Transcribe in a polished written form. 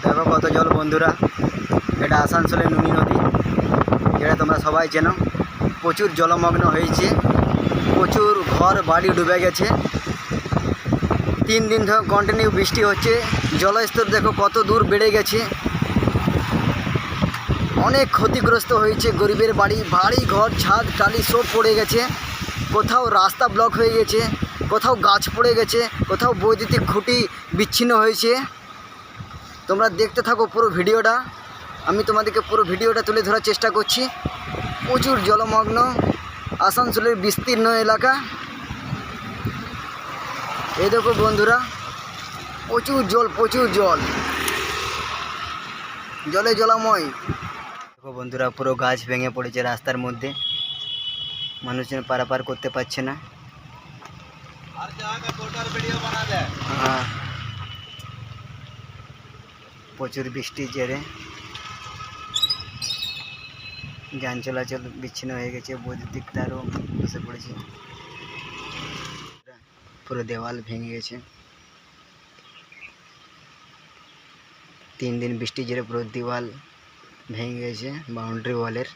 দেখো কত জল বন্ধুরা। এটা আসানসোলের নুনি নদী, যেটা তোমরা সবাই চেনো। প্রচুর জলমগ্ন হয়েছে, প্রচুর ঘর বাড়ি ডুবে গেছে। 3 দিন ধরে কন্টিনিউ বৃষ্টি হচ্ছে। জলস্তর দেখো কত দূর বেড়ে গেছে। অনেক ক্ষতিগ্রস্ত হয়েছে, গরিবের বাড়ি ঘর ছাদ টালি সব পড়ে গেছে। কোথাও রাস্তা ব্লক হয়ে গেছে, কোথাও গাছ পড়ে গেছে, কোথাও বৈদ্যুতিক খুঁটি বিচ্ছিন্ন হয়েছে। তোমরা দেখতে থাকো পুরো ভিডিওটা। আমি তোমাদেরকে পুরো ভিডিওটা তুলে ধরার চেষ্টা করছি। প্রচুর জলমগ্ন আসানসোলের বিস্তীর্ণ এলাকা। এই দেখো বন্ধুরা, প্রচুর জল জলে জলাময়। দেখো বন্ধুরা, পুরো গাছ ভেঙে পড়েছে রাস্তার মধ্যে, মানুষজন পারাপার করতে পারছে না। হ্যাঁ, প্রচুর বৃষ্টির জেরে যান চলাচল বিচ্ছিন্ন হয়ে গেছে, বৈদ্যুতিক তারও বসে পড়েছে, পুরো দেওয়াল ভেঙে গেছে। 3 দিন বৃষ্টির জেরে পুরো দেওয়াল ভেঙে গেছে, বাউন্ডারি ওয়ালের।